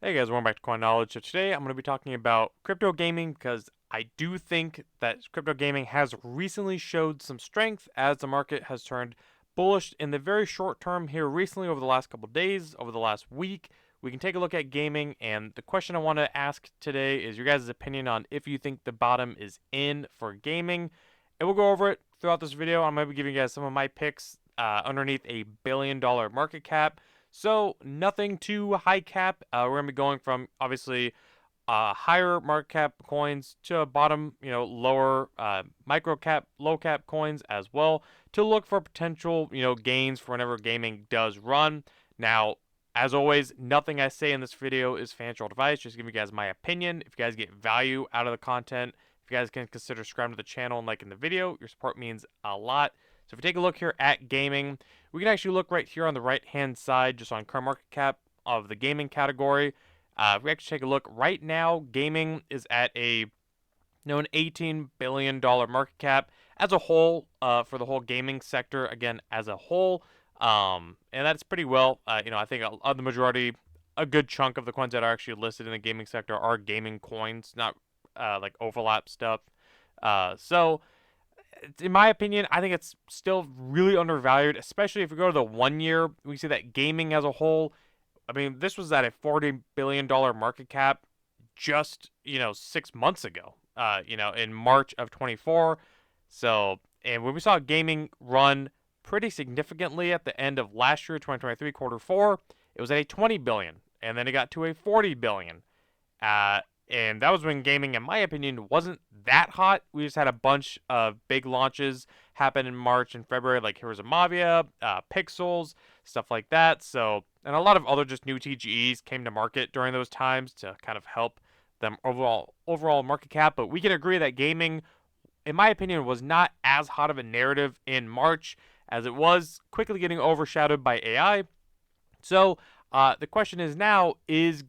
Hey guys, welcome back to Coin Knowledge. So today I'm going to be talking about crypto gaming because I do think that crypto gaming has recently showed some strength as the market has turned bullish in the very short term here recently over the last couple of days, over the last week. We can take a look at gaming, and the question I want to ask today is your guys' opinion on if you think the bottom is in for gaming. And we'll go over it throughout this video. I'm going to be giving you guys some of my picks underneath $1 billion market cap. So nothing too high cap. We're gonna be going from obviously higher market cap coins to bottom, lower micro cap, low cap coins as well to look for potential, gains for whenever gaming does run. Now, as always, nothing I say in this video is financial advice. Just giving you guys my opinion. If you guys get value out of the content, if you guys can consider subscribing to the channel and liking the video, your support means a lot. So if we take a look here at gaming, we can actually look right here on the right hand side, just on current market cap of the gaming category. If we actually take a look right now, gaming is at an $18 billion market cap as a whole for the whole gaming sector, again, as a whole. And that's pretty well. I think the majority, a good chunk of the coins that are actually listed in the gaming sector are gaming coins, not like overlap stuff. So in my opinion, I think it's still really undervalued, especially if we go to the 1 year. We see that gaming as a whole, I mean, this was at a $40 billion market cap just, 6 months ago, in March of 24. So, and when we saw gaming run pretty significantly at the end of last year, 2023, quarter four, it was at a 20 billion, and then it got to a 40 billion. And that was when gaming, in my opinion, wasn't that hot. We just had a bunch of big launches happen in March and February, like here was a Maavia, Pixels, stuff like that. So, and a lot of other just new TGEs came to market during those times to kind of help them overall market cap. But we can agree that gaming, in my opinion, was not as hot of a narrative in March as it was quickly getting overshadowed by AI. So the question is now: is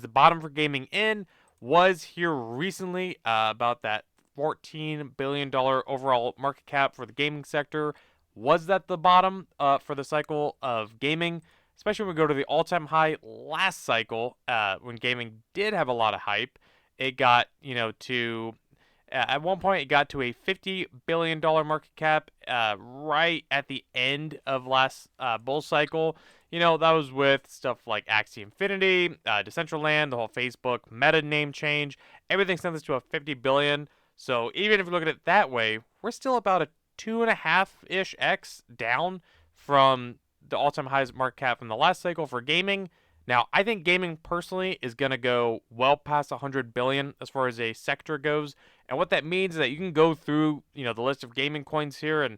the bottom for gaming in? Was here recently about that $14 billion overall market cap for the gaming sector. Was that the bottom for the cycle of gaming? Especially when we go to the all-time high last cycle, when gaming did have a lot of hype. It got, to at one point, it got to a $50 billion market cap right at the end of last bull cycle. That was with stuff like Axie Infinity, Decentraland, the whole Facebook Meta name change. Everything sent us to a 50 billion. So even if you look at it that way, we're still about a 2.5-ish x down from the all-time highest market cap from the last cycle for gaming. Now, I think gaming personally is going to go well past 100 billion as far as a sector goes. And what that means is that you can go through, the list of gaming coins here and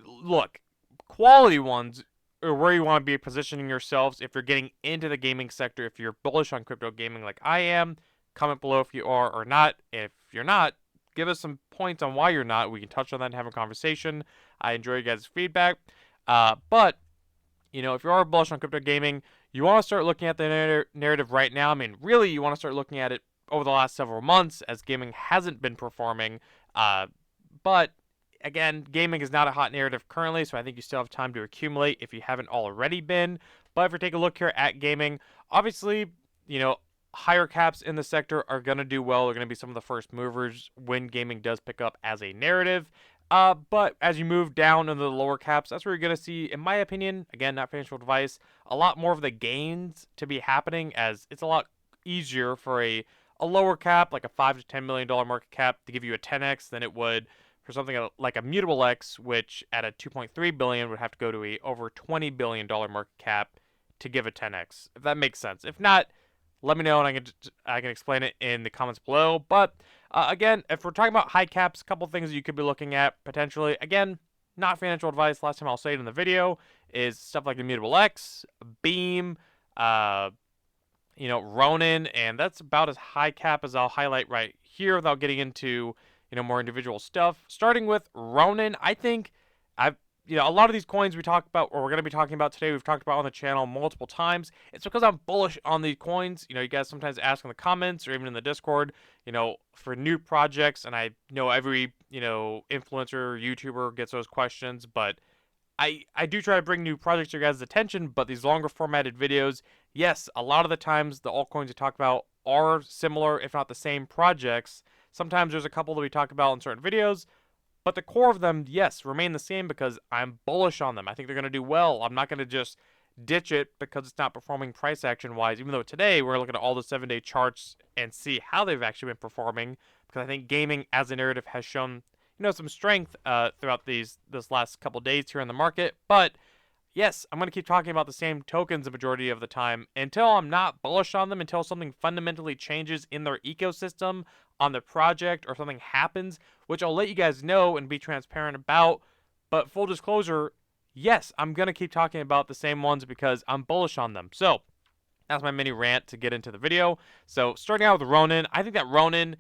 look, quality ones are where you want to be positioning yourselves if you're getting into the gaming sector. If you're bullish on crypto gaming like I am, comment below if you are or not. If you're not, give us some points on why you're not. We can touch on that and have a conversation. I enjoy you guys' feedback. But if you are bullish on crypto gaming, you want to start looking at the narrative right now. I mean, really, you want to start looking at it over the last several months as gaming hasn't been performing. But again, gaming is not a hot narrative currently, so I think you still have time to accumulate if you haven't already been. But if we take a look here at gaming, obviously, higher caps in the sector are going to do well. They're going to be some of the first movers when gaming does pick up as a narrative. But as you move down into the lower caps, that's where you're going to see, in my opinion, again, not financial advice, a lot more of the gains to be happening, as it's a lot easier for a lower cap, like a $5 to $10 million market cap, to give you a 10x than it would for something like a Mutable X, which at a 2.3 billion would have to go to a over $20 billion market cap to give a 10x. If that makes sense. If not, let me know and I can explain it in the comments below. But again, if we're talking about high caps, a couple things you could be looking at potentially. Again, not financial advice. Last time I'll say it in the video is stuff like Immutable X, Beam, Ronin, and that's about as high cap as I'll highlight right here without getting into more individual stuff. Starting with Ronin, I think a lot of these coins we talk about, or we're going to be talking about today, we've talked about on the channel multiple times. It's because I'm bullish on these coins. You guys sometimes ask in the comments or even in the Discord, for new projects, and I know every, influencer, YouTuber gets those questions, but I do try to bring new projects to your guys' attention, but these longer formatted videos, yes, a lot of the times the altcoins we talk about are similar, if not the same projects. Sometimes there's a couple that we talk about in certain videos, but the core of them, yes, remain the same because I'm bullish on them. I think they're going to do well. I'm not going to just ditch it because it's not performing price action wise, even though today we're looking at all the 7-day charts and see how they've actually been performing, because I think gaming as a narrative has shown, some strength throughout this last couple days here in the market. But yes, I'm going to keep talking about the same tokens the majority of the time until I'm not bullish on them, until something fundamentally changes in their ecosystem, on the project, or something happens, which I'll let you guys know and be transparent about. But full disclosure, yes, I'm going to keep talking about the same ones because I'm bullish on them. So that's my mini rant to get into the video. So starting out with Ronin, I think that Ronin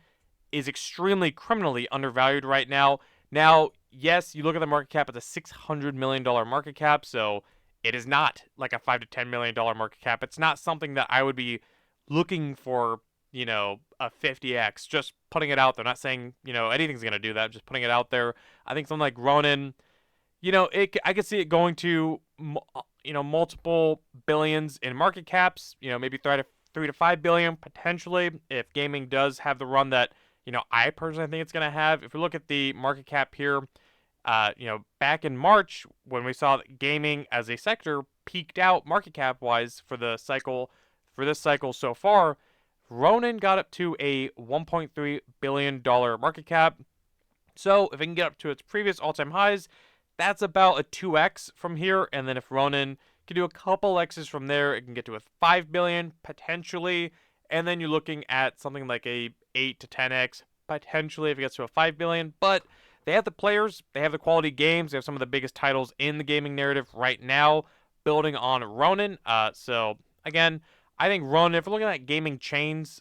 is extremely criminally undervalued right now. Now, yes, you look at the market cap, it's a $600 million market cap, so it is not like a $5 to $10 million market cap. It's not something that I would be looking for, a 50x, just putting it out there. Not saying, anything's going to do that, just putting it out there. I think something like Ronin, I could see it going to, multiple billions in market caps, maybe 3 to 5 billion potentially if gaming does have the run that, I personally think it's going to have. If we look at the market cap here, back in March when we saw that gaming as a sector peaked out market cap wise for this cycle so far, Ronin got up to a $1.3 billion market cap. So if it can get up to its previous all-time highs, that's about a 2x from here. And then if Ronin can do a couple x's from there, it can get to a 5 billion potentially. And then you're looking at something like a 8 to 10x potentially if it gets to a 5 billion. But they have the players, they have the quality games, they have some of the biggest titles in the gaming narrative right now, building on Ronin. So again, I think Ronin, if we're looking at gaming chains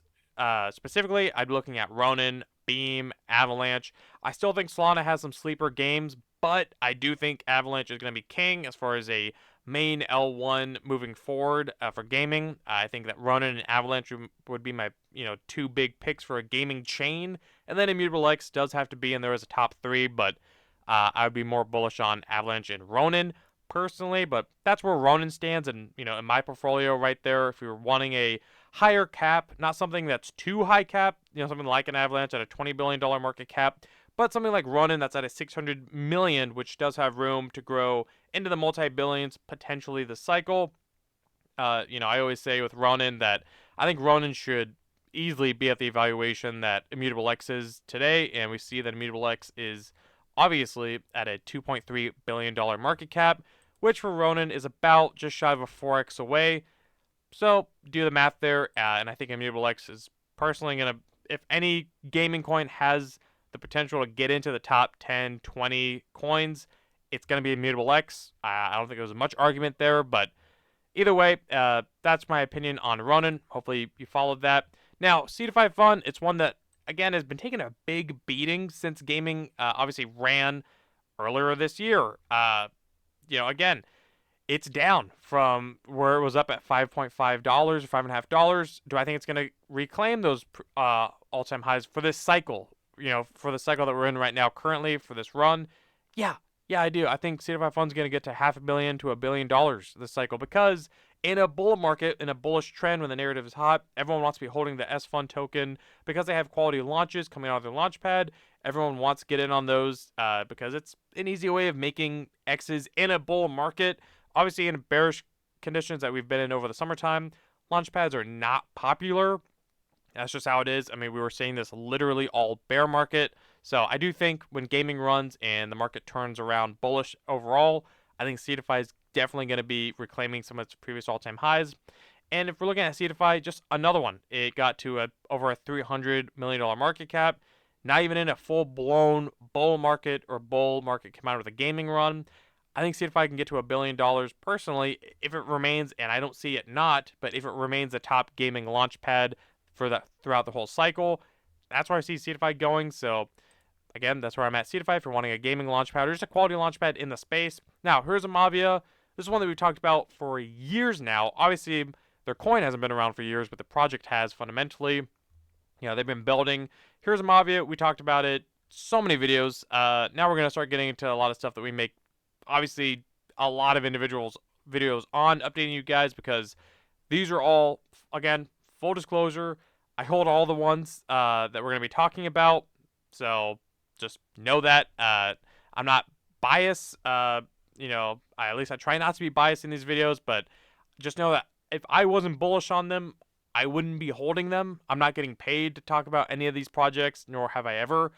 specifically, I'd be looking at Ronin, Beam, Avalanche. I still think Solana has some sleeper games, but I do think Avalanche is going to be king as far as a main L1 moving forward for gaming. I think that Ronin and Avalanche would be my two big picks for a gaming chain, and then Immutable X does have to be in there as a top three, but I would be more bullish on Avalanche and Ronin personally. But that's where Ronin stands, and in my portfolio right there. If you're wanting a higher cap, not something that's too high cap, something like an Avalanche at a $20 billion market cap, but something like Ronin that's at a 600 million, which does have room to grow into the multi-billions potentially this cycle. I always say with Ronin that I think Ronin should easily be at the evaluation that Immutable X is today, and we see that Immutable X is obviously at a $2.3 billion market cap, which for Ronin is about just shy of a 4x away. So do the math there, and I think Immutable X is personally going to, if any gaming coin has the potential to get into the top 10, 20 coins, it's going to be Immutable X. I don't think there's much argument there, but either way, that's my opinion on Ronin. Hopefully you followed that. Now, C2FI Fund, it's one that, again, has been taking a big beating since gaming obviously ran earlier this year. Again, it's down from where it was up at $5.5 or $5.50. Do I think it's going to reclaim those all-time highs for this cycle? For the cycle that we're in right now currently for this run? Yeah, I do. I think C2FI Fund's going to get to $500 million to $1 billion this cycle because in a bull market, in a bullish trend when the narrative is hot, everyone wants to be holding the S-Fund token because they have quality launches coming out of their launch pad. Everyone wants to get in on those because it's an easy way of making X's in a bull market. Obviously, in bearish conditions that we've been in over the summertime, launch pads are not popular. That's just how it is. I mean, we were saying this literally all bear market. So I do think when gaming runs and the market turns around bullish overall, I think C2FI is definitely going to be reclaiming some of its previous all-time highs. And if we're looking at C2FI, just another one. It got to over a $300 million market cap. Not even in a full-blown bull market or bull market come out with a gaming run. I think C2FI can get to $1 billion personally if it remains, and I don't see it not, but if it remains the top gaming launch pad throughout the whole cycle. That's where I see C2FI going. So again, that's where I'm at. C2FI if you're wanting a gaming launchpad or just a quality launchpad in the space. Now, here's a Maavia. This is one that we've talked about for years now. Obviously, their coin hasn't been around for years, but the project has fundamentally. They've been building. Here's a Maavia. We talked about it. So many videos. Now we're going to start getting into a lot of stuff that we make, obviously, a lot of individuals videos on updating you guys because these are all, again, full disclosure. I hold all the ones that we're going to be talking about, so just know that I'm not biased. At least I try not to be biased in these videos, but just know that if I wasn't bullish on them, I wouldn't be holding them. I'm not getting paid to talk about any of these projects, nor have I ever.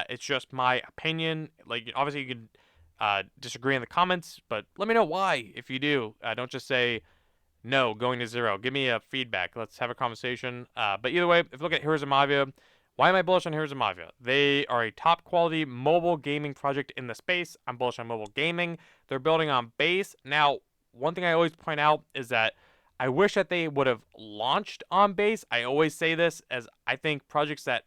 It's just my opinion. Like, obviously, you can disagree in the comments, but let me know why if you do. Don't just say no, going to zero. Give me a feedback. Let's have a conversation. But either way, if you look at Heroes of Maavia, why am I bullish on Heroes of Maavia? They are a top quality mobile gaming project in the space. I'm bullish on mobile gaming. They're building on base. Now, one thing I always point out is that I wish that they would have launched on base. I always say this as I think projects that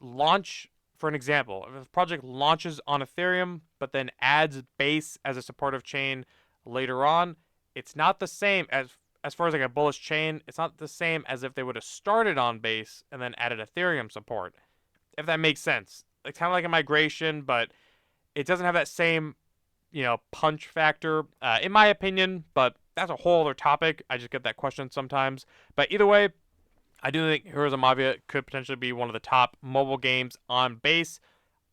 launch, for an example, if a project launches on Ethereum but then adds base as a supportive chain later on, it's not the same as far as like a bullish chain, it's not the same as if they would have started on base and then added Ethereum support. If that makes sense. It's kind of like a migration, but it doesn't have that same, punch factor, in my opinion, but that's a whole other topic. I just get that question sometimes. But either way, I do think Heroes of Maavia could potentially be one of the top mobile games on base.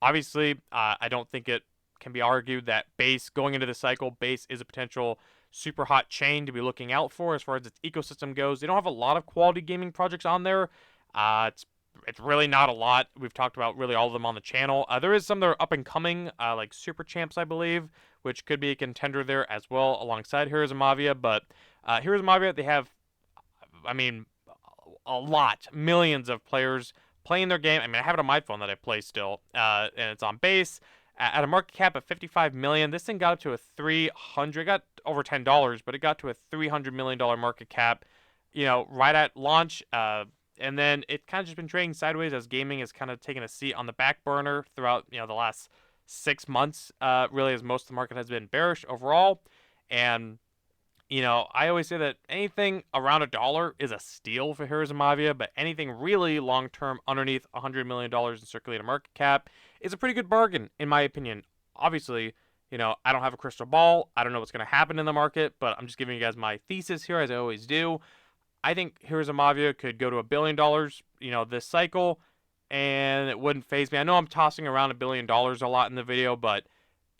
Obviously, I don't think it can be argued that base, going into the cycle, base is a potential super hot chain to be looking out for as far as its ecosystem goes. They don't have a lot of quality gaming projects on there. It's really not a lot. We've talked about really all of them on the channel. There is some that are up and coming, like Super Champs, I believe, which could be a contender there as well alongside Heroes of Maavia. But Heroes of Maavia, they have, I mean, a lot, millions of players playing their game. I mean, I have it on my phone that I play still, and it's on base. At a market cap of 55 million, this thing got up to a 300. Got over $10, but it got to a $300 million market cap. Right at launch. And then it kind of just been trading sideways as gaming has kind of taken a seat on the back burner throughout the last 6 months. Really, as most of the market has been bearish overall. And I always say that anything around $1 is a steal for Heroes of Maavia, but anything really long-term underneath $100 million in circulated market cap is a pretty good bargain, in my opinion. Obviously, I don't have a crystal ball. I don't know what's going to happen in the market, but I'm just giving you guys my thesis here, as I always do. I think Heroes of Maavia could go to $1 billion, this cycle, and it wouldn't faze me. I know I'm tossing around $1 billion a lot in the video, but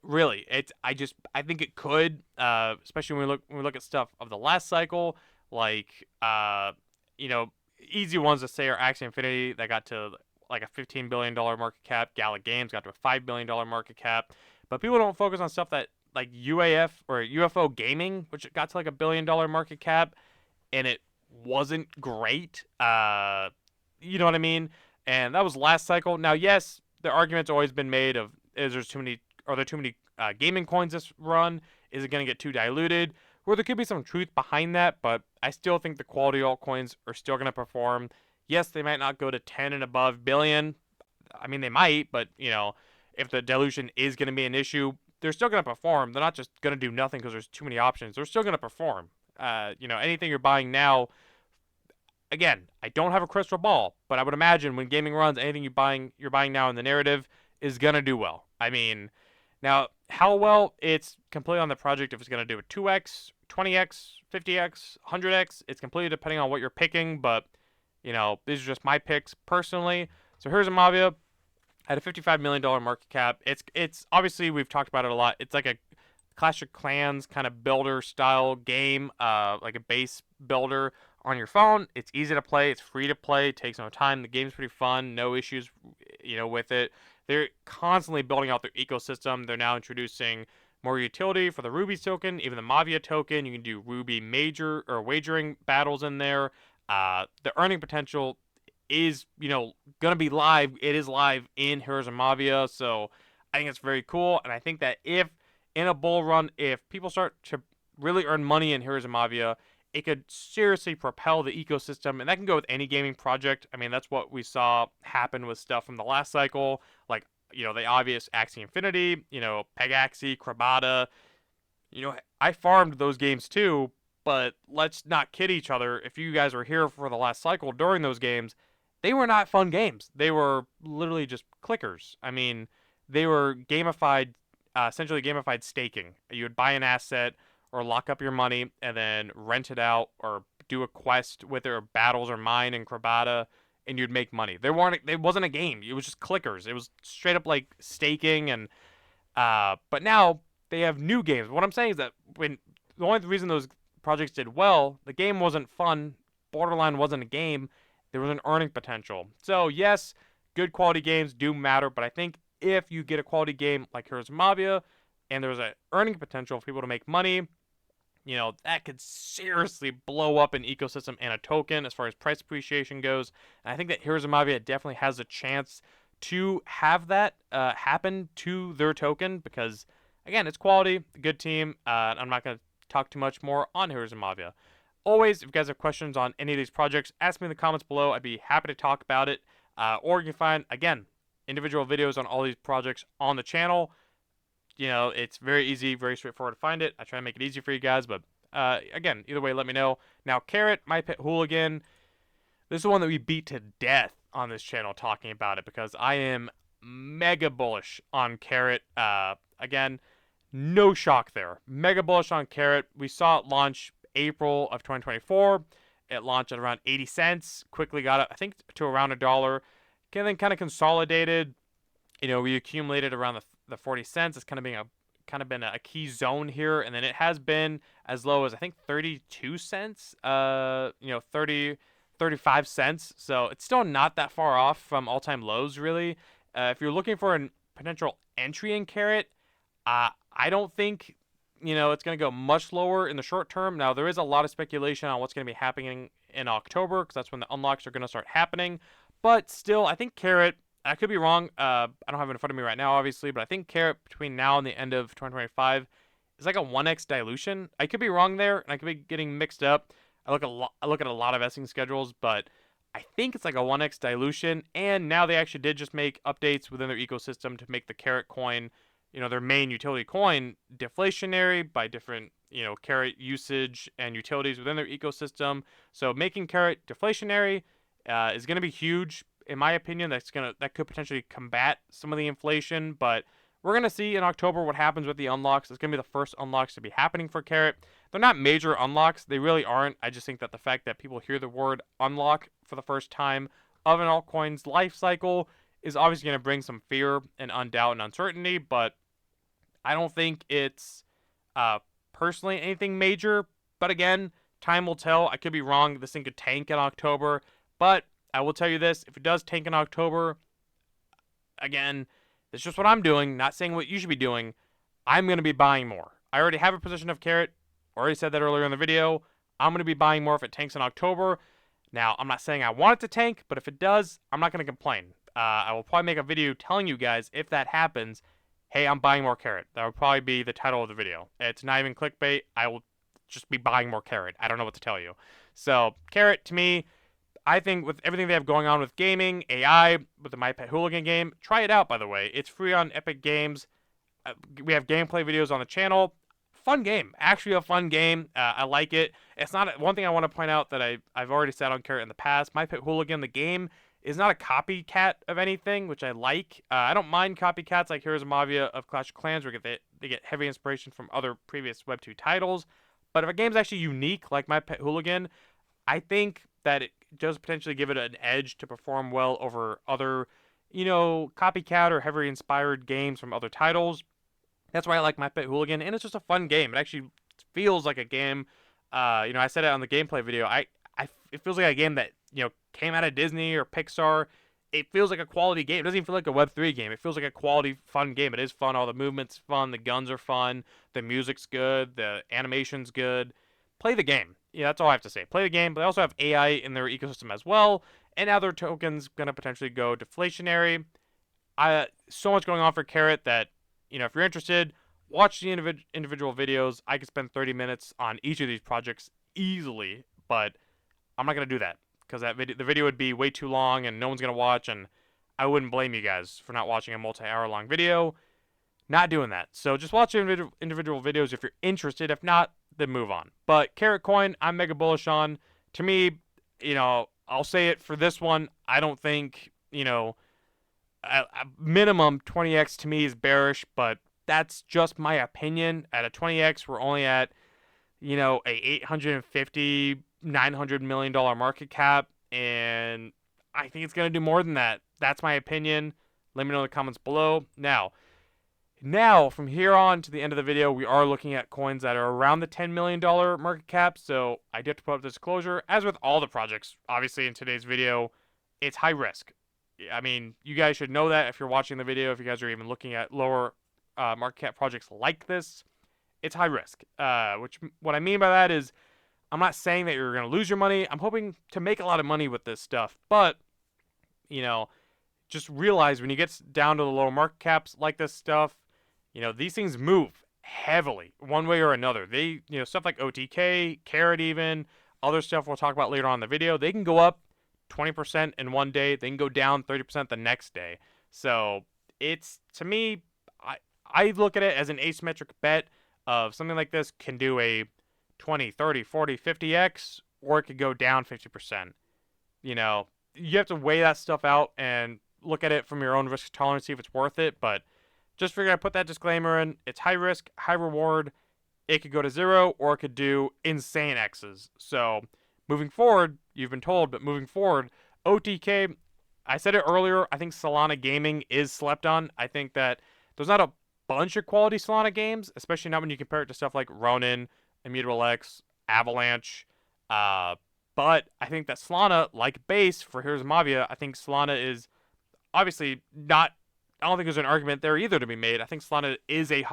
really, I think it could, especially when we look at stuff of the last cycle, like easy ones to say are Axie Infinity that got to like a $15 billion market cap. Gala Games got to a $5 billion market cap, but people don't focus on stuff that like UAF or UFO Gaming, which got to like $1 billion market cap, and it wasn't great. You know what I mean? And that was last cycle. Now, yes, the argument's always been made of are there too many gaming coins this run? Is it going to get too diluted? Where there could be some truth behind that, but I still think the quality altcoins are still going to perform. Yes, they might not go to 10 and above billion. I mean, they might, but if the dilution is going to be an issue, they're still going to perform. They're not just going to do nothing because there's too many options. They're still going to perform. Anything you're buying now. Again, I don't have a crystal ball, but I would imagine when gaming runs, anything you're buying now in the narrative is going to do well. I mean, now, how well, it's completely on the project if it's going to do a 2x, 20x, 50x, 100x. It's completely depending on what you're picking, but, these are just my picks personally. So here's a Maavia at a $55 million market cap. It's obviously, we've talked about it a lot. It's like a Clash of Clans kind of builder style game, like a base builder on your phone. It's easy to play. It's free to play. It takes no time. The game's pretty fun. No issues, with it. They're constantly building out their ecosystem. They're now introducing more utility for the Ruby token, even the Maavia token. You can do Ruby major or wagering battles in there. The earning potential is, going to be live. It is live in Heroes of Maavia. So I think it's very cool. And I think that if in a bull run, if people start to really earn money in Heroes of Maavia, it could seriously propel the ecosystem, and that can go with any gaming project. I mean, that's what we saw happen with stuff from the last cycle, like, the obvious Axie Infinity, Peg Axie, Krabata. I farmed those games too, but let's not kid each other. If you guys were here for the last cycle during those games, they were not fun games. They were literally just clickers. I mean, they were gamified essentially gamified staking. You would buy an asset or lock up your money and then rent it out or do a quest with it or battles or mine in Krabata, and you'd make money. It wasn't a game. It was just clickers. It was straight up like staking. And but now they have new games. What I'm saying is that when the only reason those projects did well, the game wasn't fun. Borderline wasn't a game. There was an earning potential. So yes, good quality games do matter, but I think if you get a quality game like Heroes of Maavia and there's an earning potential for people to make money, that could seriously blow up an ecosystem and a token as far as price appreciation goes. And I think that Heroes of Maavia definitely has a chance to have that happen to their token because, again, it's quality, good team. I'm not going to talk too much more on Heroes of Maavia. Always, if you guys have questions on any of these projects, ask me in the comments below. I'd be happy to talk about it. Or you can find, again, individual videos on all these projects on the channel. It's very easy, very straightforward to find it. I try to make it easy for you guys, but again, either way, let me know. Now, Carrot, My Pet Hooligan, this is the one that we beat to death on this channel talking about it because I am mega bullish on Carrot. Again, no shock there. Mega bullish on Carrot. We saw it launch April of 2024. It launched at around 80 cents. Quickly got up, I think, to around $1. And then kind of consolidated. We accumulated around the 40 cents. It's kind of been a key zone here, and then it has been as low as I think 32 cents. 35 cents. So it's still not that far off from all-time lows, really. If you're looking for a potential entry in Carrot, I don't think it's going to go much lower in the short term. Now, there is a lot of speculation on what's going to be happening in October because that's when the unlocks are going to start happening. But still, I think Carrot, I could be wrong. I don't have it in front of me right now, obviously, but I think Carrot between now and the end of 2025 is like a 1x dilution. I could be wrong there, and I could be getting mixed up. I look at a lot of vesting schedules, but I think it's like a 1x dilution. And now they actually did just make updates within their ecosystem to make the Carrot coin, their main utility coin, deflationary by different, Carrot usage and utilities within their ecosystem. So making Carrot deflationary is going to be huge, in my opinion. That could potentially combat some of the inflation, but we're going to see in October what happens with the unlocks. It's going to be the first unlocks to be happening for Carrot. They're not major unlocks. They really aren't. I just think that the fact that people hear the word unlock for the first time of an altcoin's life cycle is obviously going to bring some fear and doubt and uncertainty, but I don't think it's personally anything major. But again, time will tell. I could be wrong. This thing could tank in October, but I will tell you this. If it does tank in October, again, it's just what I'm doing, not saying what you should be doing. I'm going to be buying more. I already have a position of Carrot. Already said that earlier in the video. I'm going to be buying more if it tanks in October. Now, I'm not saying I want it to tank, but if it does, I'm not going to complain. I will probably make a video telling you guys if that happens, hey, I'm buying more Carrot. That would probably be the title of the video. It's not even clickbait. I will just be buying more Carrot. I don't know what to tell you. So, Carrot, to me, I think with everything they have going on with gaming, AI, with the My Pet Hooligan game, try it out, by the way. It's free on Epic Games. We have gameplay videos on the channel. Fun game. Actually a fun game. I like it. It's not one thing I want to point out that I've already said on Carrot in the past. My Pet Hooligan, the game, is not a copycat of anything, which I like. I don't mind copycats like Heroes of Maavia of Clash of Clans, where they get heavy inspiration from other previous Web 2 titles. But if a game's actually unique, like My Pet Hooligan, I think that it does potentially give it an edge to perform well over other, copycat or heavily inspired games from other titles. That's why I like My Pet Hooligan, and it's just a fun game. It actually feels like a game. I said it on the gameplay video. It feels like a game that came out of Disney or Pixar. It feels like a quality game. It doesn't even feel like a Web3 game. It feels like a quality, fun game. It is fun. All the movement's fun. The guns are fun. The music's good. The animation's good. Play the game. Yeah, that's all I have to say. Play the game, but they also have AI in their ecosystem as well. And now their token's going to potentially go deflationary. So much going on for Carrot that, if you're interested, watch the individual videos. I could spend 30 minutes on each of these projects easily, but I'm not going to do that because the video would be way too long and no one's going to watch, and I wouldn't blame you guys for not watching a multi-hour long video. Not doing that. So just watch individual videos if you're interested. If not, then move on. But Carrot Coin, I'm mega bullish on. To me, I'll say it for this one. I don't think, a minimum 20x to me is bearish, but that's just my opinion. At a 20x, we're only at, a 850, $900 million market cap, and I think it's going to do more than that. That's my opinion. Let me know in the comments below. Now, from here on to the end of the video, we are looking at coins that are around the $10 million market cap, so I do have to put up disclosure. As with all the projects, obviously in today's video, it's high risk. I mean, you guys should know that if you're watching the video, if you guys are even looking at lower market cap projects like this, it's high risk. What I mean by that is, I'm not saying that you're going to lose your money. I'm hoping to make a lot of money with this stuff, but, you know, just realize when you get down to the lower market caps like this stuff, these things move heavily one way or another. They, stuff like OTK, Carrot even, other stuff we'll talk about later on in the video, they can go up 20% in one day. They can go down 30% the next day. So it's, to me, I look at it as an asymmetric bet of something like this can do a 20, 30, 40, 50x, or it could go down 50%. You have to weigh that stuff out and look at it from your own risk tolerance, see if it's worth it. But just figured I'd put that disclaimer in. It's high risk, high reward. It could go to zero, or it could do insane X's. So moving forward, you've been told, but moving forward, OTK, I said it earlier, I think Solana gaming is slept on. I think that there's not a bunch of quality Solana games, especially not when you compare it to stuff like Ronin, Immutable X, Avalanche. But I think that Solana, like Base for Here's Maavia, I think Solana is obviously not, I don't think there's an argument there either to be made. I think Solana is a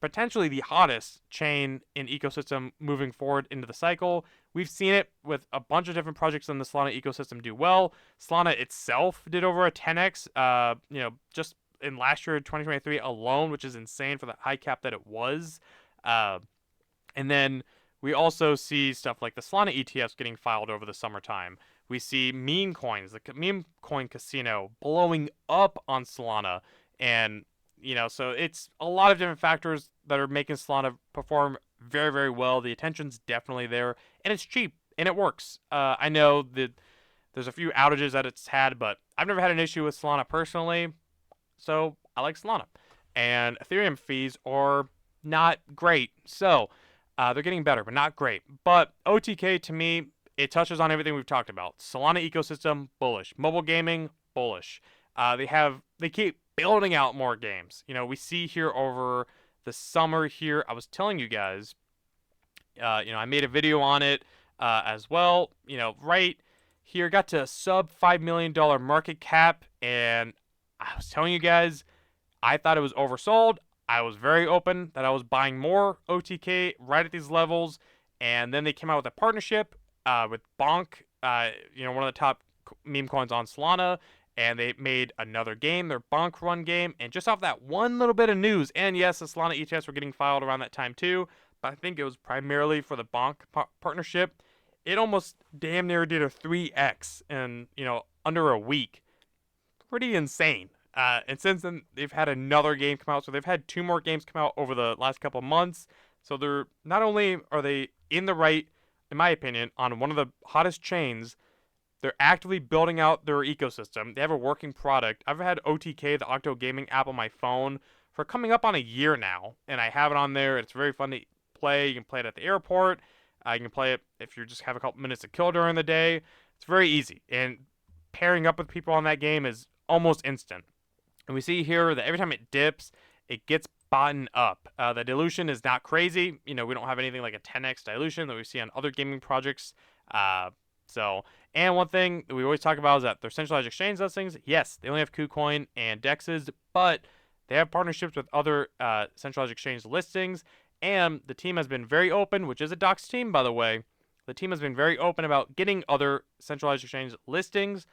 potentially the hottest chain in ecosystem moving forward into the cycle. We've seen it with a bunch of different projects in the Solana ecosystem do well. Solana itself did over a 10x, just in last year, 2023 alone, which is insane for the high cap that it was. And then we also see stuff like the Solana ETFs getting filed over the summertime. We see meme coins, the meme coin casino blowing up on Solana. And, so it's a lot of different factors that are making Solana perform very, very well. The attention's definitely there, and it's cheap, and it works. I know that there's a few outages that it's had, but I've never had an issue with Solana personally, so I like Solana. And Ethereum fees are not great, so they're getting better, but not great. But OTK, to me, it touches on everything we've talked about. Solana ecosystem, bullish. Mobile gaming, bullish. They keep building out more games. We see here over the summer here, I was telling you guys, I made a video on it as well. Right here, got to a sub $5 million market cap, and I was telling you guys, I thought it was oversold. I was very open that I was buying more OTK right at these levels, and then they came out with a partnership with Bonk, one of the top meme coins on Solana, and they made another game, their Bonk Run game, and just off that one little bit of news, and yes, the Solana ETFs were getting filed around that time too, but I think it was primarily for the Bonk partnership. It almost damn near did a 3x in, under a week. Pretty insane. And since then, they've had another game come out. So they've had 2 more games come out over the last couple of months. So they're not only are they in the right, in my opinion, on one of the hottest chains, they're actively building out their ecosystem. They have a working product. I've had OTK, the Octo Gaming app, on my phone for coming up on a year now, and I have it on there. It's very fun to play. You can play it at the airport. You can play it if you just have a couple minutes to kill during the day. It's very easy, and pairing up with people on that game is almost instant. And we see here that every time it dips, it gets bottomed up. The dilution is not crazy. We don't have anything like a 10x dilution that we see on other gaming projects. And one thing that we always talk about is that their centralized exchange listings, yes, they only have KuCoin and DEXs, but they have partnerships with other centralized exchange listings. And the team has been very open, which is a Docs team, by the way. The team has been very open about getting other centralized exchange listings,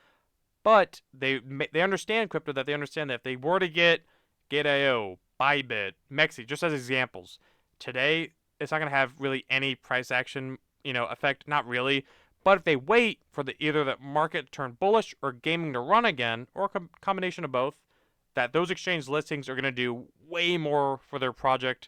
but they understand crypto, that they understand that if they were to get Gate.io, Bybit, Mexi, just as examples, today it's not going to have really any price action, effect, not really. But if they wait for either the market to turn bullish or gaming to run again, or a combination of both, that those exchange listings are going to do way more for their project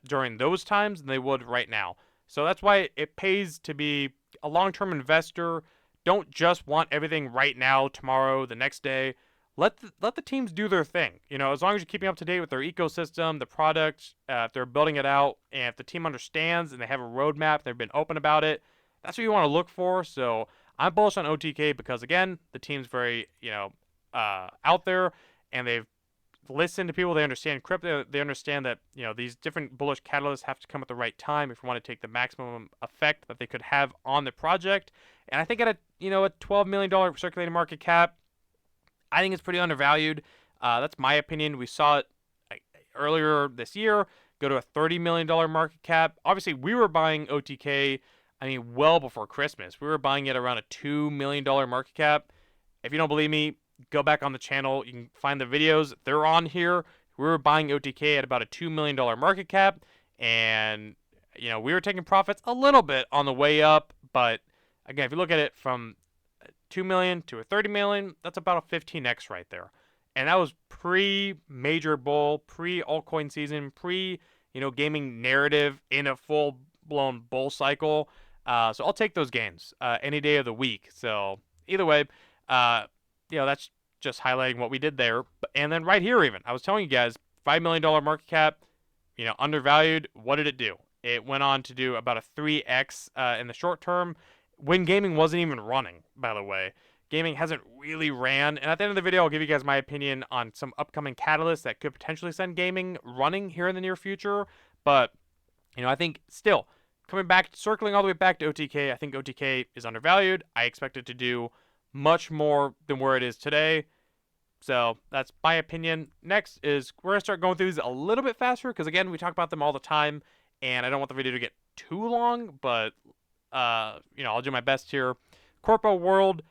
during those times than they would right now. So that's why it pays to be a long-term investor. Don't just want everything right now, tomorrow, the next day. let the teams do their thing. As long as you're keeping up to date with their ecosystem, the product, if they're building it out, and if the team understands and they have a roadmap, they've been open about it. That's what you want to look for. So I'm bullish on OTK because again, the team's very out there, and they've listened to people. They understand crypto. They understand that these different bullish catalysts have to come at the right time if you want to take the maximum effect that they could have on the project. And I think at a $12 million circulating market cap, I think it's pretty undervalued. That's my opinion. We saw it earlier this year go to a $30 million market cap. Obviously, we were buying OTK, well before Christmas. We were buying it around a $2 million market cap. If you don't believe me, go back on the channel. You can find the videos. They're on here. We were buying OTK at about a $2 million market cap. And, we were taking profits a little bit on the way up. But, again, if you look at it from 2 million to a 30 million, that's about a 15x right there. And that was pre-major bull, pre-altcoin season, gaming narrative in a full-blown bull cycle. So I'll take those gains any day of the week. So either way, that's just highlighting what we did there. And then right here even, I was telling you guys, $5 million market cap, undervalued. What did it do? It went on to do about a 3x in the short term, when gaming wasn't even running, by the way. Gaming hasn't really ran. And at the end of the video, I'll give you guys my opinion on some upcoming catalysts that could potentially send gaming running here in the near future. But, I think still, circling all the way back to OTK, I think OTK is undervalued. I expect it to do much more than where it is today. So that's my opinion. Next is we're going to start going through these a little bit faster because, again, we talk about them all the time. And I don't want the video to get too long, but I'll do my best here. Corpo World,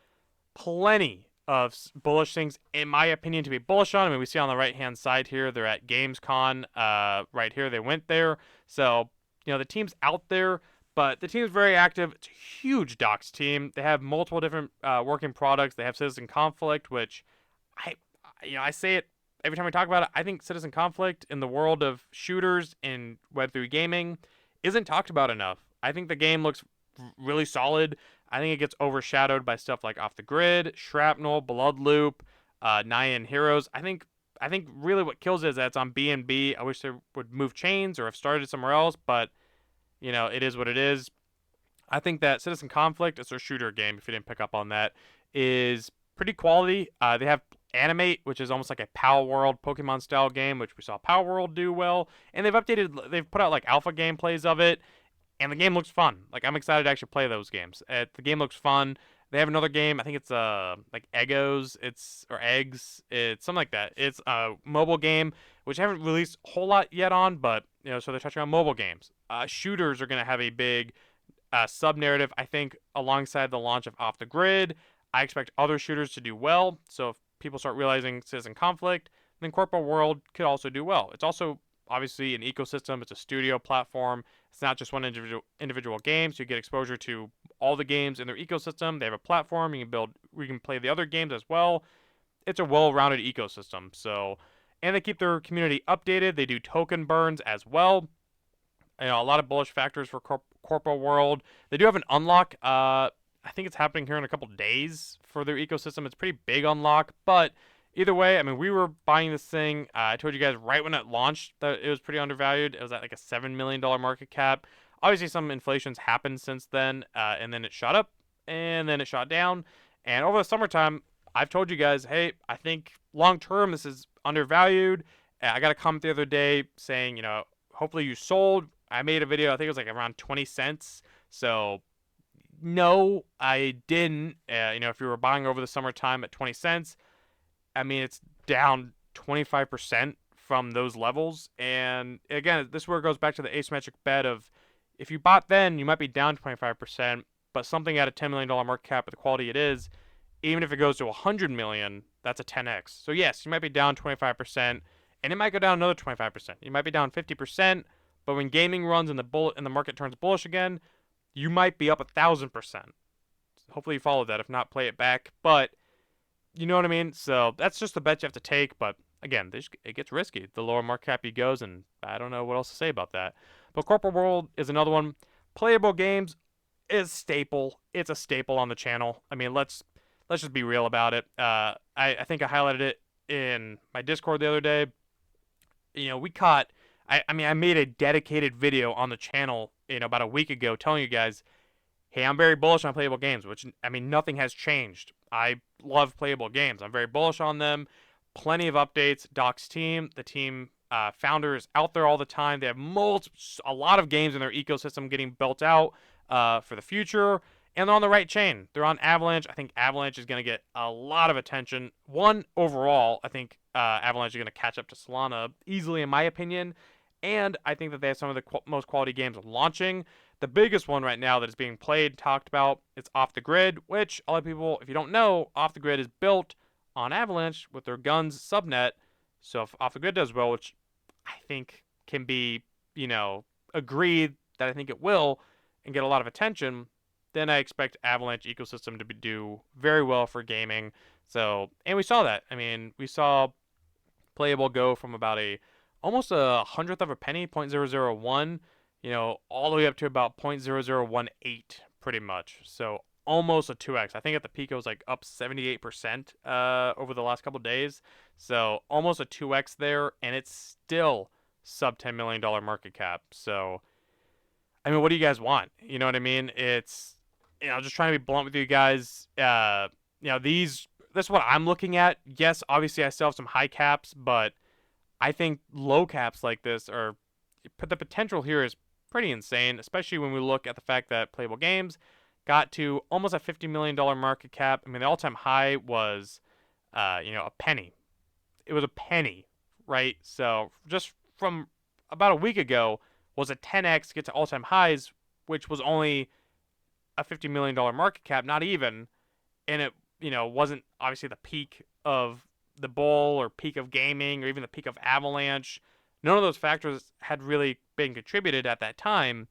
plenty of bullish things, in my opinion, to be bullish on. We see on the right-hand side here, they're at GamesCon. Right here, they went there. So, the team's out there, but the team's very active. It's a huge docs team. They have multiple different working products. They have Citizen Conflict, which I say it every time we talk about it. I think Citizen Conflict in the world of shooters in Web3 gaming isn't talked about enough. I think the game looks really solid. I think it gets overshadowed by stuff like Off the Grid, Shrapnel, Blood Loop, Nyan Heroes. I think really what kills it is that it's on BNB. I wish they would move chains or have started somewhere else, but it is what it is. I think that Citizen Conflict, it's a shooter game, if you didn't pick up on that, is pretty quality. They have Animate, which is almost like a Power World Pokemon style game, which we saw Power World do well, and they've put out like alpha gameplays of it. And the game looks fun. I'm excited to actually play those games. The game looks fun. They have another game. I think it's like Egos. Or Eggs. It's something like that. It's a mobile game, which I haven't released a whole lot yet on, but so they're touching on mobile games. Shooters are gonna have a big sub narrative. I think alongside the launch of Off the Grid, I expect other shooters to do well. So if people start realizing Citizen Conflict, then Corpo World could also do well. It's also obviously an ecosystem. It's a studio platform. It's not just one individual game, so you get exposure to all the games in their ecosystem. They have a platform you can play the other games as well. It's a well-rounded ecosystem. So, and they keep their community updated. They do token burns as well. A lot of bullish factors for Corpo World. They do have an unlock. I think it's happening here in a couple days for their ecosystem. It's a pretty big unlock, but either way, we were buying this thing. I told you guys right when it launched that it was pretty undervalued. It was at like a $7 million market cap. Obviously, some inflation's happened since then, and then it shot up, and then it shot down. And over the summertime, I've told you guys, hey, I think long term this is undervalued. I got a comment the other day saying, hopefully you sold. I made a video, I think it was like around 20 cents. So no, I didn't. If you were buying over the summertime at 20 cents, it's down 25% from those levels. And again, this is where it goes back to the asymmetric bet of if you bought then, you might be down 25%, but something at a $10 million market cap with the quality it is, even if it goes to 100 million, that's a 10x. So yes, you might be down 25%, and it might go down another 25%. You might be down 50%, but when gaming runs and the market turns bullish again, you might be up 1,000%. Hopefully you followed that. If not, play it back. But you know what I mean? So that's just the bet you have to take. But again, it gets risky. The lower market cap he goes, and I don't know what else to say about that. But Corpo World is another one. Playable Games is staple. It's a staple on the channel. let's just be real about it. I think I highlighted it in my Discord the other day. We caught. I mean, I made a dedicated video on the channel, about a week ago, telling you guys, hey, I'm very bullish on Playable Games, which, I mean, nothing has changed. I love Playable Games. I'm very bullish on them. Plenty of updates. Doc's team, the team founders out there all the time. They have a lot of games in their ecosystem getting built out for the future, and they're on the right chain. They're on Avalanche. I think Avalanche is going to get a lot of attention. Overall, I think Avalanche is going to catch up to Solana easily, in my opinion, and I think that they have some of the most quality games launching. The biggest one right now that is being played, talked about, it's Off the Grid, which a lot of people, if you don't know, Off the Grid is built on Avalanche with their guns subnet. So if Off the Grid does well, which I think can be, agreed that I think it will, and get a lot of attention, then I expect Avalanche ecosystem to do very well for gaming. So, and we saw that. I mean, we saw Playable go from about almost a hundredth of a penny, 0.001, all the way up to about 0.0018, pretty much. So almost a 2x. I think at the peak it was like up 78% over the last couple days. So almost a 2x there, and it's still sub $10 million market cap. So, I mean, what do you guys want? You know what I mean? It's, just trying to be blunt with you guys. That's what I'm looking at. Yes, obviously I still have some high caps, but I think low caps like this the potential here is pretty insane, especially when we look at the fact that Playable Games got to almost a $50 million market cap. I mean, the all-time high was, a penny. It was a penny, right? So just from about a week ago was a 10x to get to all-time highs, which was only a $50 million market cap, not even, and it, wasn't obviously the peak of the bull or peak of gaming or even the peak of Avalanche. None of those factors had really been contributed at that time,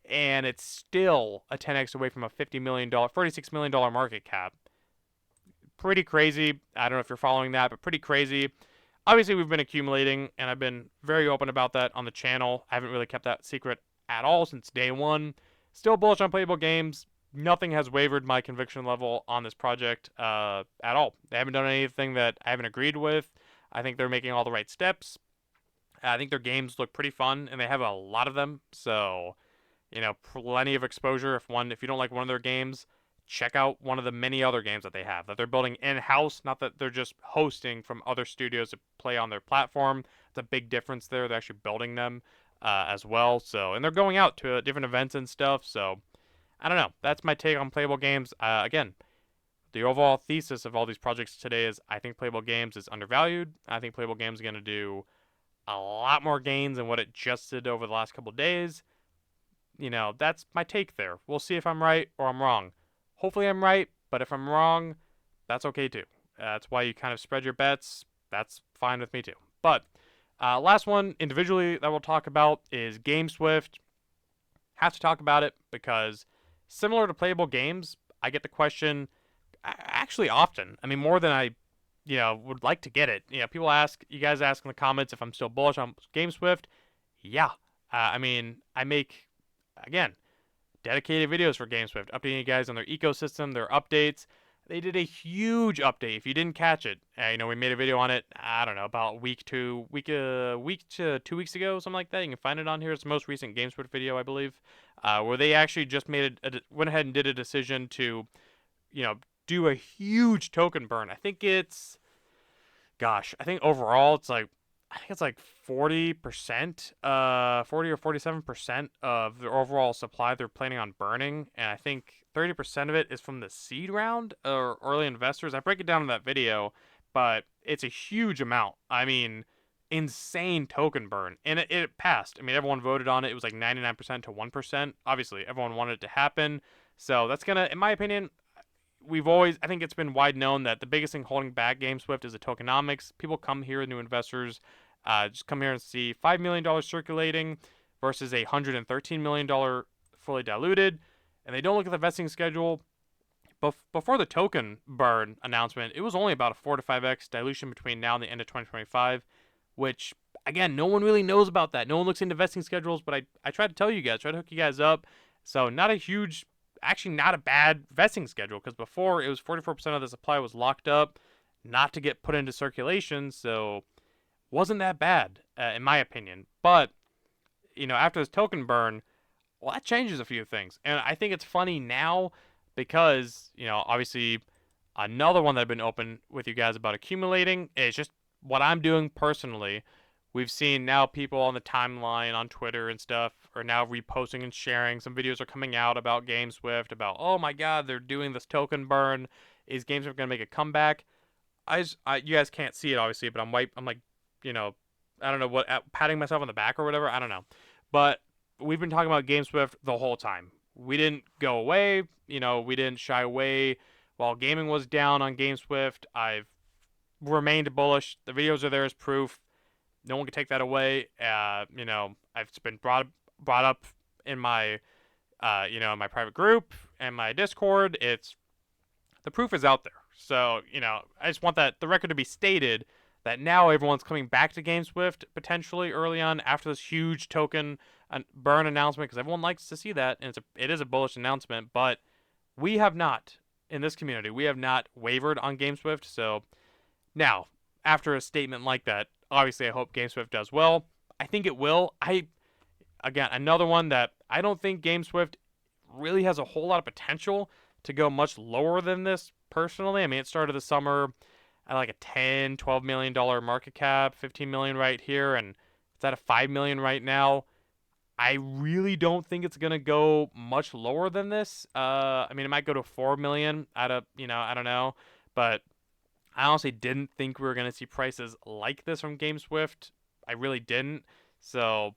and it's still a 10x away from a $46 million market cap. Pretty crazy. I don't know if you're following that, but pretty crazy. Obviously, we've been accumulating, and I've been very open about that on the channel. I haven't really kept that secret at all since day one. Still bullish on Playable Games. Nothing has wavered my conviction level on this project at all. They haven't done anything that I haven't agreed with. I think they're making all the right steps. I think their games look pretty fun, and they have a lot of them. So, plenty of exposure. If you don't like one of their games, check out one of the many other games that they have that they're building in-house. Not that they're just hosting from other studios to play on their platform. It's a big difference there. They're actually building them as well. So, and they're going out to different events and stuff. So, I don't know. That's my take on Playable Games. Again, the overall thesis of all these projects today is I think Playable Games is undervalued. I think Playable Games is going to do a lot more gains than what it just did over the last couple of days. That's my take there. We'll see if I'm right or I'm wrong. Hopefully I'm right, but if I'm wrong, that's okay too. That's why you kind of spread your bets. That's fine with me too. But last one individually that we'll talk about is GameSwift. Have to talk about it because similar to Playable Games, I get the question actually often. I mean, more than I, would like to get it. You guys ask in the comments if I'm still bullish on GameSwift. Yeah. I mean, I make, again, dedicated videos for GameSwift, updating you guys on their ecosystem, their updates. They did a huge update. If you didn't catch it, we made a video on it. I don't know, about week to 2 weeks ago, something like that. You can find it on here. It's the most recent GameSwift video, I believe, where they actually just went ahead and did a decision to, do a huge token burn. I think overall it's like 40%, 40 or 47% of the overall supply they're planning on burning, and I think 30% of it is from the seed round or early investors. I break it down in that video, but it's a huge amount. I mean, insane token burn, and it passed. I mean, everyone voted on it. It was like 99% to 1%. Obviously, everyone wanted it to happen, so that's gonna, in my opinion, I think it's been wide known that the biggest thing holding back GameSwift is the tokenomics. People come here, new investors, just come here and see $5 million circulating versus a $113 million fully diluted, and they don't look at the vesting schedule. Before the token burn announcement, it was only about a 4 to 5x dilution between now and the end of 2025, which, again, no one really knows about that. No one looks into vesting schedules, but I try to tell you guys, try to hook you guys up. So not a huge actually not a bad vesting schedule, because before it was 44% of the supply was locked up, not to get put into circulation, so wasn't that bad in my opinion. But after this token burn, well, that changes a few things, and I think it's funny now because obviously another one that I've been open with you guys about accumulating is just what I'm doing personally. We've seen now people on the timeline on Twitter and stuff are now reposting and sharing. Some videos are coming out about GameSwift, about, oh my god, they're doing this token burn. Is GameSwift going to make a comeback? You guys can't see it obviously, but I'm like, you know, I don't know what, patting myself on the back or whatever. I don't know, but we've been talking about GameSwift the whole time. We didn't go away. We didn't shy away while gaming was down on GameSwift. I've remained bullish. The videos are there as proof. No one can take that away. It's been brought up in my, in my private group and my Discord. The proof is out there. So, I just want the record to be stated that now everyone's coming back to GameSwift potentially early on after this huge token burn announcement, because everyone likes to see that, and it is a bullish announcement. But we have not, in this community, we have not wavered on GameSwift. So now, after a statement like that, obviously I hope GameSwift does well. I think it will. Again, another one that I don't think GameSwift really has a whole lot of potential to go much lower than this personally. I mean, it started the summer at like a $10-12 million market cap, 15 million right here, and it's at a 5 million right now. I really don't think it's gonna go much lower than this. I mean, it might go to 4 million I don't know, but I honestly didn't think we were gonna see prices like this from GameSwift. I really didn't. So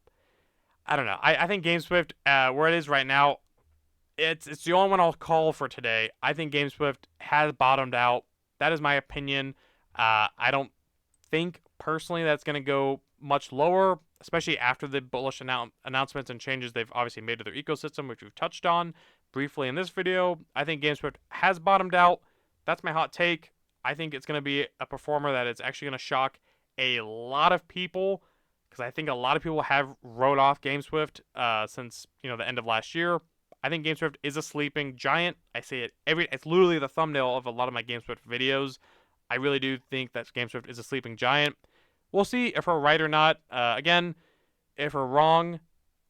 I don't know. I think GameSwift, where it is right now, it's the only one I'll call for today. I think GameSwift has bottomed out. That is my opinion. I don't think personally that's going to go much lower, especially after the bullish announcements and changes they've obviously made to their ecosystem, which we've touched on briefly in this video. I think GameSwift has bottomed out. That's my hot take. I think it's going to be a performer that is actually going to shock a lot of people, because I think a lot of people have wrote off GameSwift since the end of last year. I think GameSwift is a sleeping giant. I say it it's literally the thumbnail of a lot of my GameSwift videos. I really do think that GameSwift is a sleeping giant. We'll see if we're right or not. Again, if we're wrong,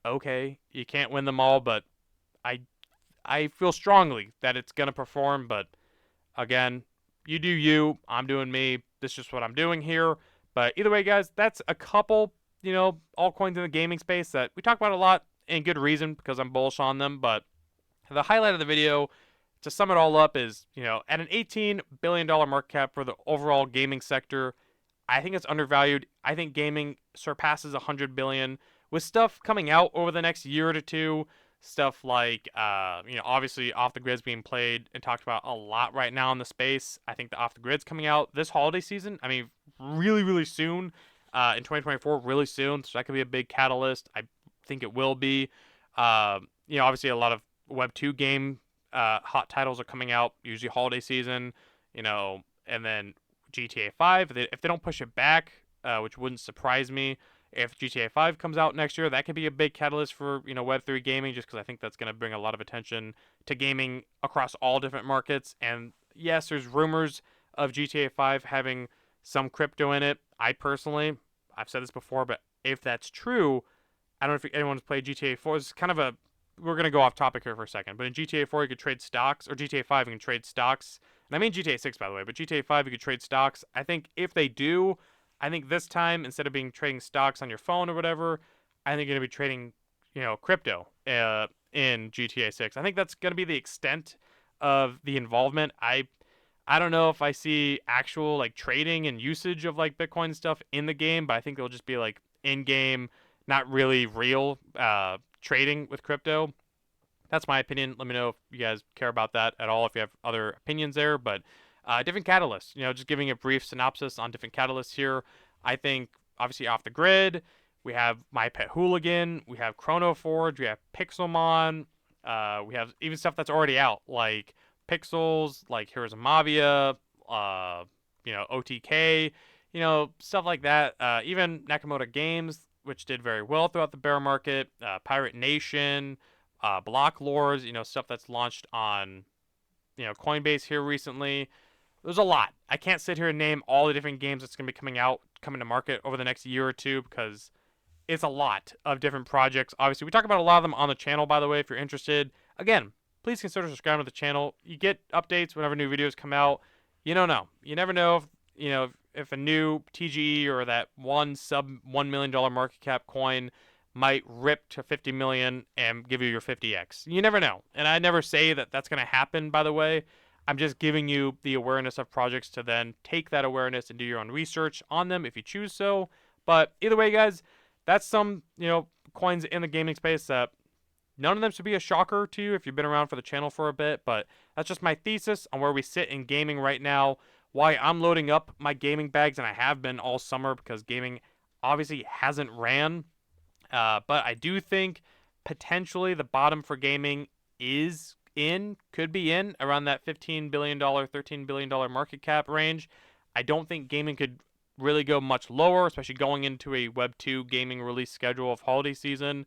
okay, you can't win them all, but I feel strongly that it's going to perform. But again, you do you, I'm doing me. This is just what I'm doing here. But either way, guys, that's a couple, altcoins in the gaming space that we talk about a lot, and good reason, because I'm bullish on them. But the highlight of the video, to sum it all up, is, at an $18 billion market cap for the overall gaming sector, I think it's undervalued. I think gaming surpasses $100 billion with stuff coming out over the next year to two. Stuff like, obviously Off the Grid's being played and talked about a lot right now in the space. I think the Off the Grid's coming out this holiday season. I mean, really, really soon, in 2024, really soon. So that could be a big catalyst. I think it will be. Obviously a lot of Web 2 game hot titles are coming out, usually holiday season, and then GTA 5. If they don't push it back, which wouldn't surprise me, if GTA 5 comes out next year, that could be a big catalyst for, Web3 gaming, just because I think that's going to bring a lot of attention to gaming across all different markets. And yes, there's rumors of GTA 5 having some crypto in it. I've said this before, but if that's true, I don't know if anyone's played GTA 4. It's kind of we're going to go off topic here for a second, but in GTA 4 you could trade stocks, or GTA 5 you can trade stocks. And I mean GTA 6, by the way, but GTA 5 you could trade stocks. I think if they do, I think this time, instead of being trading stocks on your phone or whatever, I think you're going to be trading, crypto in GTA 6. I think that's going to be the extent of the involvement. I don't know if I see actual like trading and usage of like Bitcoin stuff in the game, but I think it'll just be like in-game, not really real trading with crypto. That's my opinion. Let me know if you guys care about that at all, if you have other opinions there. But different catalysts, just giving a brief synopsis on different catalysts here. I think, obviously, Off the Grid, we have My Pet Hooligan, we have Chrono Forge, we have Pixelmon, we have even stuff that's already out, like Pixels, like Heroes of Maavia, OTK, stuff like that. Even Nakamoto Games, which did very well throughout the bear market, Pirate Nation, block lures, stuff that's launched on, Coinbase here recently. There's a lot. I can't sit here and name all the different games that's going to be coming to market over the next year or two because it's a lot of different projects. Obviously, we talk about a lot of them on the channel, by the way, if you're interested. Again, please consider subscribing to the channel. You get updates whenever new videos come out. You don't know. You never know if a new TGE or that one sub $1 million market cap coin might rip to 50 million and give you your 50x. You never know. And I never say that that's going to happen, by the way. I'm just giving you the awareness of projects to then take that awareness and do your own research on them if you choose so. But either way, guys, that's some, coins in the gaming space that none of them should be a shocker to you if you've been around for the channel for a bit, but that's just my thesis on where we sit in gaming right now, why I'm loading up my gaming bags, and I have been all summer because gaming obviously hasn't ran. But I do think potentially the bottom for gaming could be in around that $15 billion, $13 billion market cap range. I don't think gaming could really go much lower, especially going into a Web 2 gaming release schedule of holiday season.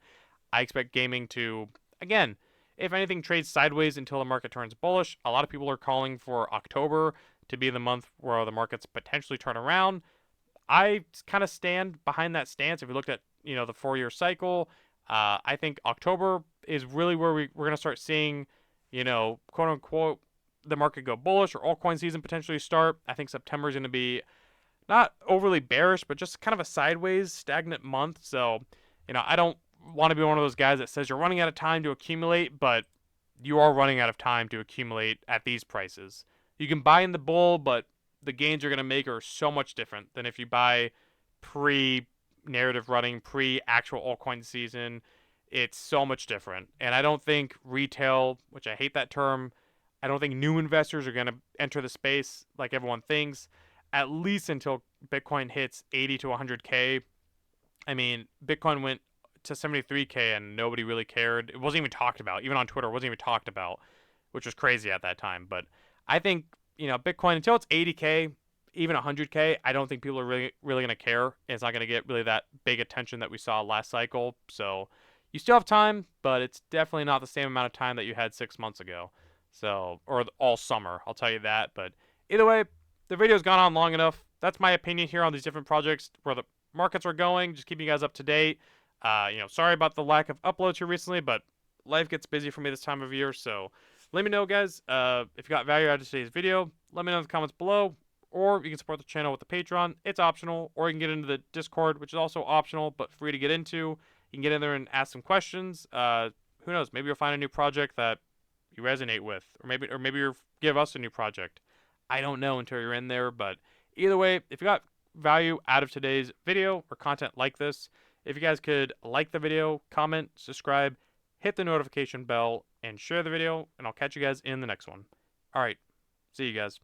I expect gaming to, again, if anything, trade sideways until the market turns bullish. A lot of people are calling for October to be the month where the markets potentially turn around. I kind of stand behind that stance. If you looked at the 4-year cycle, I think October is really where we're going to start seeing, quote unquote, the market go bullish or altcoin season potentially start. I think September is going to be not overly bearish, but just kind of a sideways, stagnant month. So, I don't want to be one of those guys that says you're running out of time to accumulate, but you are running out of time to accumulate at these prices. You can buy in the bull, but the gains you're going to make are so much different than if you buy pre-narrative running, pre-actual altcoin season. It's so much different. And I don't think retail, which I hate that term, I don't think new investors are going to enter the space like everyone thinks, at least until Bitcoin hits 80 to 100K. I mean, Bitcoin went to 73K and nobody really cared. It wasn't even talked about. Even on Twitter, it wasn't even talked about, which was crazy at that time. But I think, Bitcoin, until it's 80K, even 100K, I don't think people are really going to care. It's not going to get really that big attention that we saw last cycle. So you still have time, but it's definitely not the same amount of time that you had 6 months ago. So, or all summer, I'll tell you that. But either way, the video's gone on long enough. That's my opinion here on these different projects, where the markets are going. Just keeping you guys up to date. Sorry about the lack of uploads here recently, but life gets busy for me this time of year. So let me know, guys, if you got value out of today's video. Let me know in the comments below, or you can support the channel with the Patreon. It's optional, or you can get into the Discord, which is also optional, but free to get into. You can get in there and ask some questions. Who knows? Maybe you'll find a new project that you resonate with, or maybe you'll give us a new project. I don't know until you're in there, but either way, if you got value out of today's video or content like this, if you guys could like the video, comment, subscribe, hit the notification bell, and share the video, and I'll catch you guys in the next one. All right, see you guys.